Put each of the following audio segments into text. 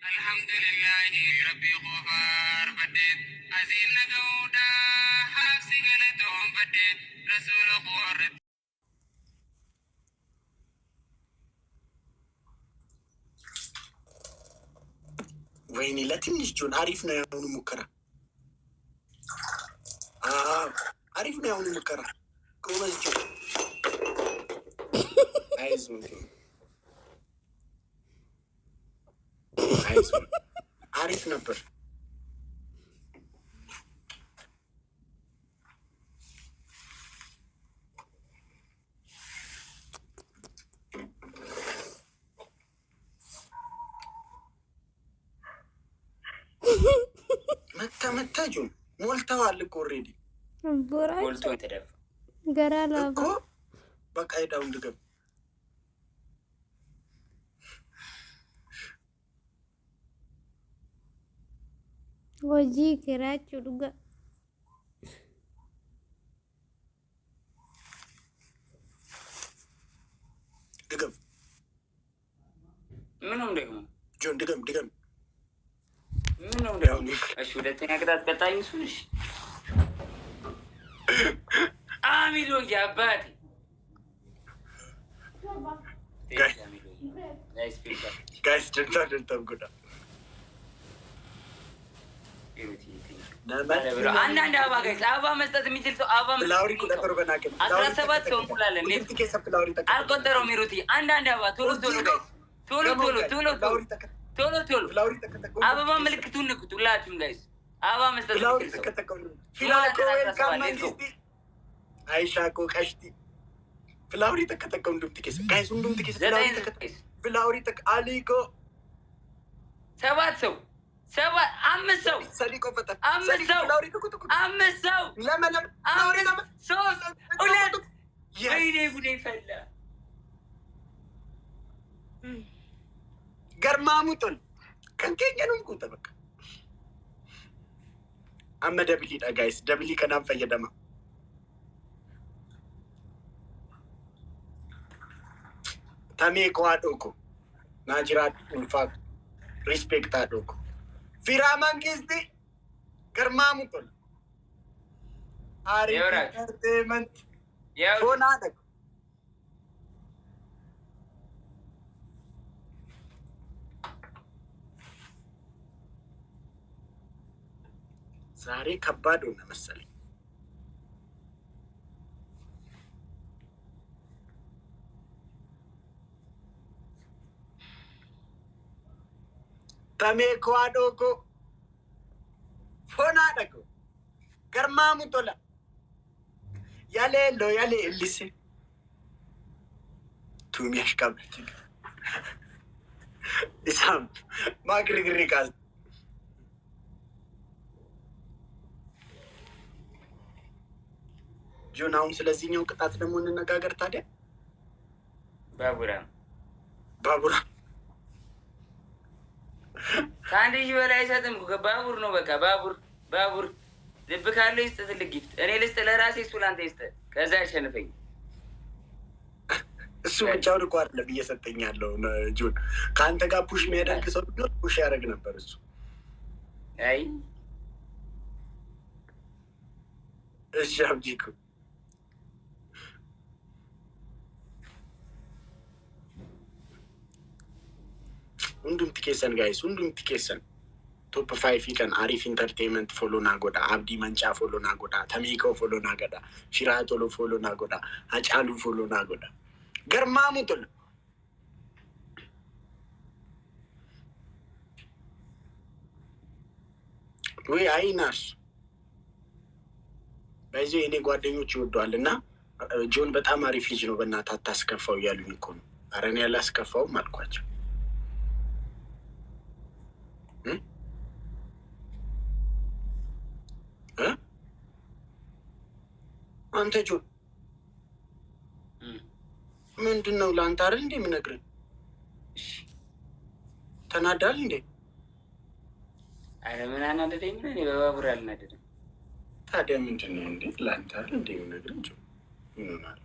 الحمد لله ربي غفار بديت أزين نجودا حبسي قلتهم بديت رسول قرد ويني لا تنشجون عرفنا يا ونو مكرا عرفنا يا ونو مكرا كومز جو عايزون عارف نبر متى جون مولتوا على كوريدي مولتوا تدف قرالا كو بقى داون دقم وجي كراچو دغا دقم منهم دقم جون دقم منهم دقم ايش ودتني اقدر قطعي مسوش عاملوا يا باتي guys don't go down አንዳንድ አበባ ጋይስ አበባ መስጠት የሚችል ሰው አበባ ፍላወሪ ቁጥር በናከም 17 ሰው እንቁላለን ኔት ትኬት ፍላወሪ ተከ አልቆጠረው ሚሩቲ አንዳንድ አበባ ቶሎ ቶሎ ጋይስ ቶሎ ፍላወሪ ተከተከ አበባ ምልክቱን ንኩት ሁላችሁም ጋይስ አበባ መስጠት ፍላወሪ ተከተከ ፍላኮ ዌልካም መንግስቲ አይሻኮ ቀሽቲ ፍላወሪ ተከተከ እንዱም ትኬት ጋይስ እንዱም ትኬት ፍላወሪ ተከተከ ፍላወሪ ተከ አሊኮ 7 ሰው سوا أمسوا سليكو فتح أمسوا لما سوس أولاد ويني فلا قرماموتون كان جنوم كوتا بك أما دبلي دا جايز دبلي كنام في دما تامي كوادوكو ناجرات الفاق ريسبكت أدوكو فيرامان كيستي كرمامو كل عارف انترتينمنت فون عندك ዛሬ ከባድ ሆነ መሰለኝ Tamee kwaadhoo koo foonaa dhaqu garmaamu tola yaleelloo yalee illise tuumii ashqabati isaan maa girgirri kaas ጆን አሁን ስለዚህኛው ቅጣት ደግሞ እንነጋገር ታዲያ ባቡራ ከአንድ ሺህ በላይ አይሰጥም። ባቡር ነው በቃ ባቡር ልብ ካለው ይስጥ ትልቅ ጊፍት። እኔ ልስጥ ለራሴ እሱ ለአንተ ይስጥ። ከዛ ያሸንፈኝ እሱ ብቻውን እኮ አይደለም እየሰጠኝ ያለው ጆን። ከአንተ ጋር ፑሽ የሚያደርግ ሰው ቢሆን ፑሽ ያደርግ ነበር እሱ። አይ እሺ አብጂኩ ሁንዱም ትኬሰን ጋይስ ሁንዱም ትኬሰን ቶፕ 5 ይቀን አሪፍ ኢንተርቴይንመንት ፎሎ ናጎዳ አብዲ መንጫ ፎሎ ናጎዳ ተሚኮ ፎሎ ናጎዳ ሽራቶሎ ፎሎ ናጎዳ አጫሉ ፎሎ ናጎዳ ገርማሙቶል ወይ አይናስ በዚህ እኔ ጓደኞች ይወደዋል እና ጆን በጣም አሪፍ ልጅ ነው በእናትህ አታስከፋው እያሉኝ እኮ ነው። ኧረ እኔ አላስከፋውም አልኳቸው። አንተ ጆን ምንድን ነው ለአንተ አይደል እንዴ የምነግርህ? ተናዳል እንዴ? አረ ምን አናደደኝ? እኔ በባቡር አልናደድም። ታዲያ ምንድን ነው እንዴ ለአንተ አይደል እንዴ የምነግርህ? ጆን ምን ሆናል?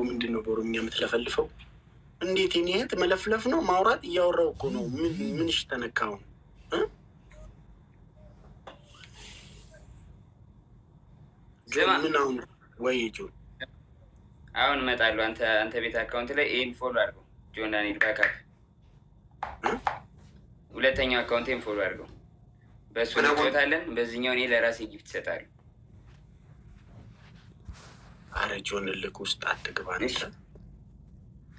ምንድን ነው በኦሮምኛ የምትለፈልፈው? እንዴት የኔ እህት መለፍለፍ ነው ማውራት? እያወራው እኮ ነው። ምንሽ ተነካው? ምን አሁን ወይ ጆን አሁን እመጣለሁ። አንተ ቤት አካውንት ላይ ይህን ፎሎ አድርገው። ጆን ዳንኤል ባካፕ ሁለተኛው አካውንቴን ፎሎ አድርገው። በእሱ እንጫወታለን። በዚህኛው እኔ ለራሴ ጊፍት እሰጣለሁ። አረ ጆን ልክ ውስጥ አትግባ።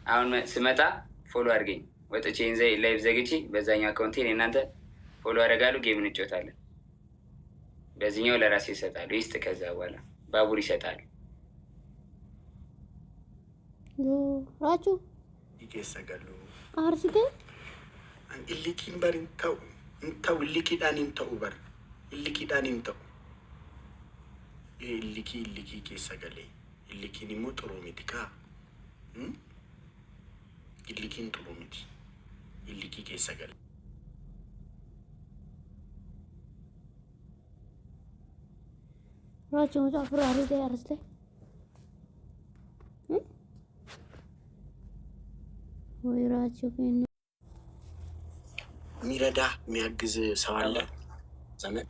አሁን ስመጣ ፎሎ አድርገኝ። ወጥቼ ላይቭ ዘግቼ በዛኛው አካውንቴን እናንተ ፎሎ አደርጋለሁ። ጌም እንጫወታለን። በዚህኛው ለራሴ ይሰጣሉ። ይስጥ። ከዛ በኋላ ባቡር ይሰጣል። ራቹ ይገሰጋሉ አርሲከ ኢሊኪን በር እንተው ኢሊኪዳን እንተው በር ኢሊኪዳን እንተው ኢሊኪ ኬሰገሌ ኢሊኪን ሞ ጥሩ ሚቲካ ኢሊኪን ጥሩ ሚቲ ኢሊኪ ኬሰገሌ ራቹ ጫፍራ አሪደ አርስተ ወይ ራቹ ከነ ሚረዳ የሚያግዝ ሰው አለ ዘመድ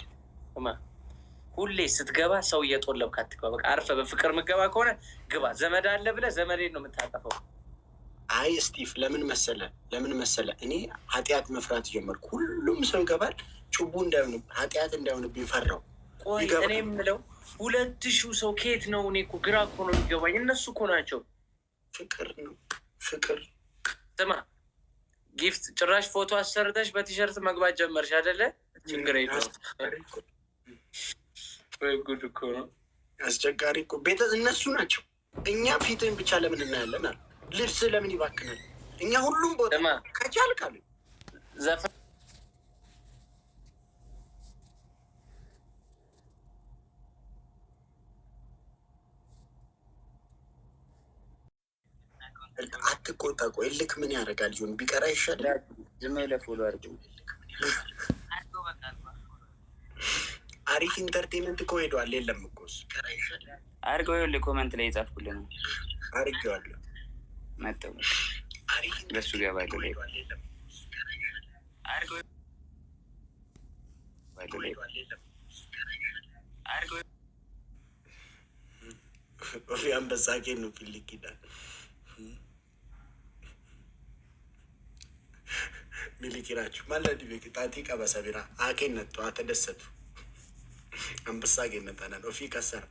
ሁሌ ስትገባ ሰው እየጦለብክ አትግባ። በቃ አርፈህ በፍቅር ምገባ ከሆነ ግባ። ዘመድ አለ ብለህ ዘመዴን ነው የምታጠፈው። አይ ስቲፍ ለምን መሰለ እኔ ኃጢአት መፍራት ጀመርኩ። ሁሉም ሰው ይገባል። ጩቡ እንዳይሆን ኃጢአት እንዳይሆንብኝ ፈራው። ቆይ እኔ የምለው 2000 ሰው ከየት ነው? እኔ እኮ ግራ እኮ ነው የሚገባኝ። እነሱ እኮ ናቸው። ፍቅር ነው ፍቅር። ስማ ጊፍት ጭራሽ ፎቶ አሰርተሽ በቲሸርት መግባት ጀመርሽ አይደለ? ችግር የለውም። ጉድ እኮ ነው። አስቸጋሪ እኮ ቤተ እነሱ ናቸው። እኛ ፊትን ብቻ ለምን እናያለን? አለ ልብስ ለምን ይባክናል? እኛ ሁሉም ቦታ ከቻልካሉ ዘፈን አትቆጣ። ቆይ ልክ ምን ያደርጋል? ሆን ቢቀራ ይሻላል። ዝም ብለህ ፎሎ አድርገው። አሪፍ ኢንተርቴንመንት እኮ ሄዷል። የለም እኮ አድርገው። ይኸውልህ ኮመንት ላይ የጻፍኩልን አድርጌዋለሁ። መጠው በሱ ገባለሁ ላይ አንበሳ ኬን ነው ፊልክ ይላል። ሚሊኪ ናችሁ ማለት ዲቤክ ጣቲ ቀበሰ ቢራ አኬን ነጡ አተደሰቱ አንበሳ ኬን ነጣና ኦፊ ከሰራ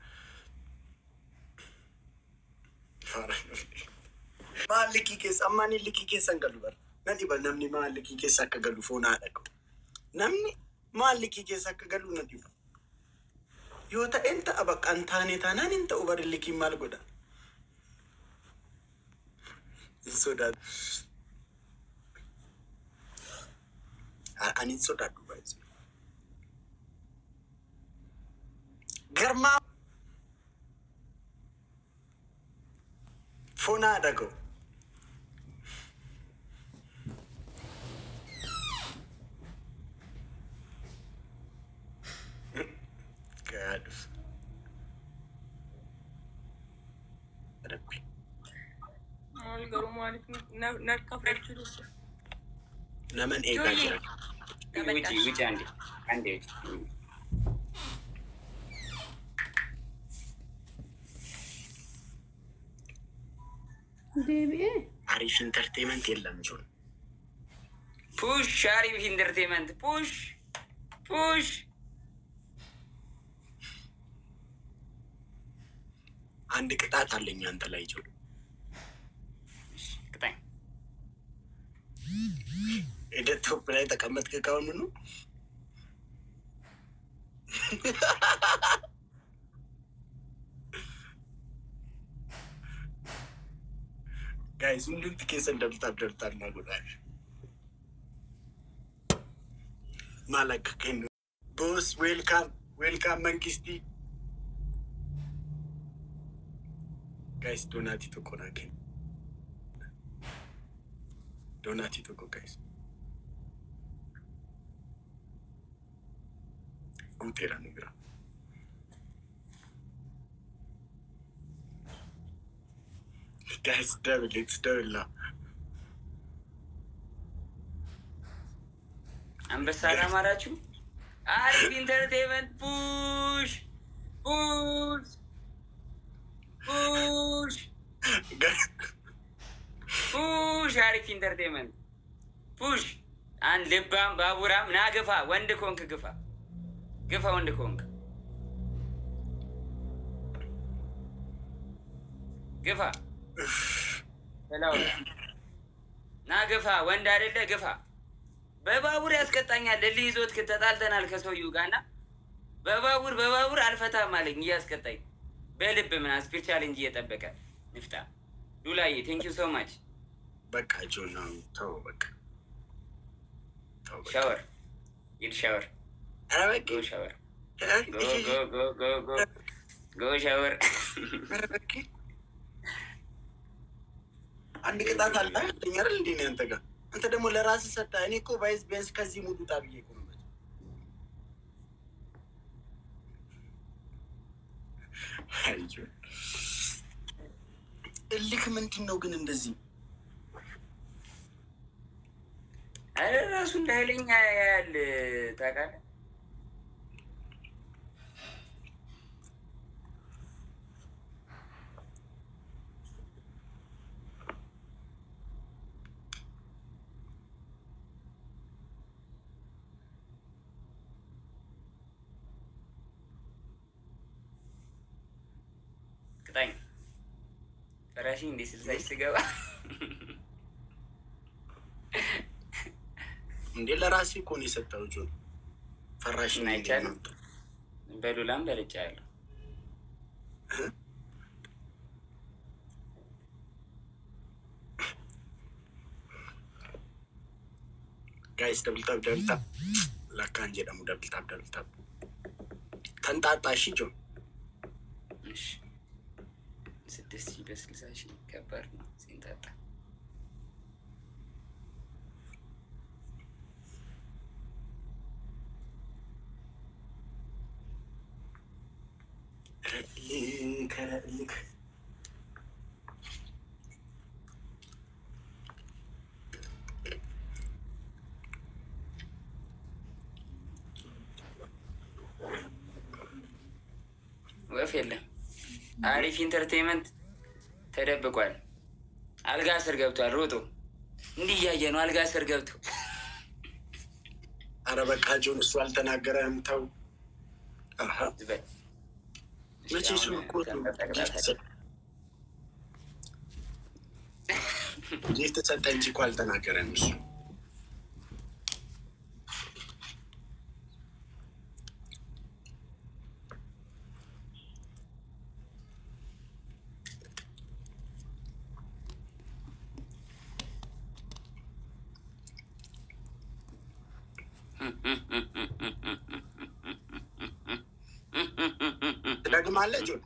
ማልኪ ኬስ አማኒ ልኪ ኬስ አንገሉ በር ነዲ በነምኒ ማልኪ ኬስ አከገሉ ፎና አደቁ ነምኒ ማልኪ ኬስ አከገሉ ነዲ ዮታ እንተ አበቃ አንታኔ ታናን እንተ ኡበር ልኪ ማልጎዳ እንሶዳ አኒን ሶዳዱ ባይዝ ገርማ ፎና አደገው ከያዱስ ረቢ አልገሩ ማለት ነካፍራችሁ ነመን ኤጋጅራ ውጭ አንዴ ቤቢኤ አሪፍ ኢንተርቴንመንት የለም። ጆን ፑሽ አሪፍ ኢንተርቴንመንት ፑሽ አንድ ቅጣት አለኝ አንተ ላይ ጆን። ቅጣኝ ቶፕ ላይ ተቀመጥክ ከሆኑ ነው ጋይስ ሁሉም ትኬስ እንደምታደርታል እና ጎዳሽ ማለክ ከን ቦስ ዌልካም መንግስቲ ጋይስ ዶናቲ ተቆናከ ዶናቲ ተቆ ጋይስ ጉቴራ ንግራ That's double. It's double now. አንበሳ አላማራችሁ? አሪፍ ኢንተርቴንመንት ፑሽ ፑሽ ፑሽ ፑሽ አሪፍ ኢንተርቴንመንት ፑሽ። አንድ ልባም ባቡራም ና ግፋ፣ ወንድ ኮንክ ግፋ ግፋ፣ ወንድ ኮንክ ግፋ፣ ና ግፋ፣ ወንድ አይደለ ግፋ። በባቡር ያስቀጣኛል። ልልህ ይዞት ተጣልተናል ከሰውዬው ጋር እና በባቡር አልፈታም አለኝ እያስቀጣኝ በልብ ምና ስፒሪቹዋል እንጂ እየጠበቀ ንፍጣ ዱላዬ ቴንኪዩ ሶ ማች። በቃ ጆና ተው በቃ ሻወር ሂድ ሻወር ጎ ሻወር ጎ ሻወር። አንድ ቅጣት አለ አይደል እንዴ ነው አንተ ጋር? አንተ ደግሞ ለራስህ ሰጠህ። እኔ እኮ ባይዝ ቢያንስ ከዚህ ሙድ ውጣ ብዬ እኮ ነው። እልክ ምንድን ነው ግን እንደዚህ? አረ ራሱ እንደ ኃይለኛ ያህል ታውቃለህ። ቅጣኝ ፈራሽ እንዴ ስልሳሽ ስገባ እንዴ ለራሴ እኮ ነው የሰጠው ጆን ፈራሽ እና ይቻላል። በሉላም በልጫ ያለው ጋይስ ደብልታብ ለካ እንጂ ደግሞ ደብልታብ ተንጣጣ። እሺ ጆን 6,000 በ60,000 ከባድ ነው ሲንጣጣ። ልክ ወፍ የለም። አሪፍ ኢንተርቴንመንት ተደብቋል። አልጋ ስር ገብቷል። ሮጦ እንዲህ እያየ ነው። አልጋ ስር ገብቶ አረ በቃ ጆን እሱ አልተናገረም። ተው መቼ እሱ እኮ ጊፍት ተሰጠ እንጂ እኮ አልተናገረም እሱ። ትደግማለህ ጆን?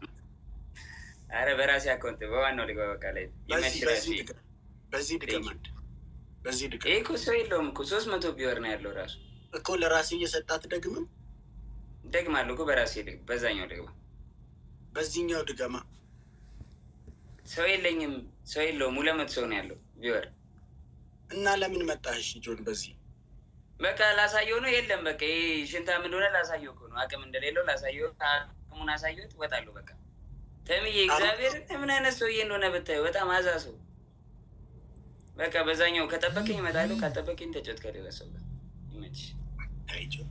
አረ በራሴ አካውንት በዋናው ልግባ። በቃ ላይ በዚህ ድገም። በዚህ ድገም። ይሄ እኮ ሰው የለውም እኮ 300 ቢወር ነው ያለው ራሱ እኮ ለራሴ እየሰጣት ደግምም ደግማለሁ እኮ በራሴ ልግባ። በዛኛው ልግባ። በዚህኛው ድገማ። ሰው የለኝም። ሰው የለውም። 200 ሰው ነው ያለው ቢወር እና ለምን መጣሽ ጆን? በዚህ በቃ ላሳየው ነው። የለም በቃ ይሄ ሽንታም እንደሆነ ላሳየው እኮ ነው። አቅም እንደሌለው ላሳየው። አቅሙን አሳየሁት። እወጣለሁ በቃ ተምዬ። እግዚአብሔር ምን አይነት ሰውዬ እንደሆነ ብታየው በጣም አዛ ሰው። በቃ በዛኛው ከጠበቀኝ እመጣለሁ፣ ካልጠበቀኝ ተጫወት ከሌላ ሰው ጋር። ይመችሽ።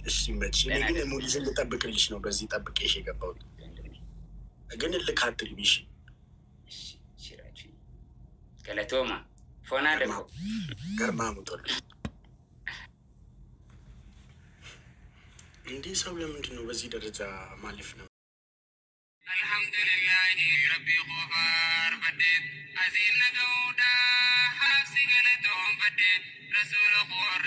እሺ ይመችሽ። እኔ ግን ሙሉ ልጠብቅልሽ ነው በዚህ ጠብቄሽ የገባሁት። ግን እልክ አትግቢ እሺ። ሽራችሁ ከለቶማ ፎና ደግሞ ገርማ ሙጦል እንዲህ ሰው ለምንድን ነው በዚህ ደረጃ ማለፍ ነው? አልሐምዱሊላህ ረቢ ቁፋር በዴት አዚም ነገውዳ ሀብሲ ገነቶም በዴት ረሱል ቆር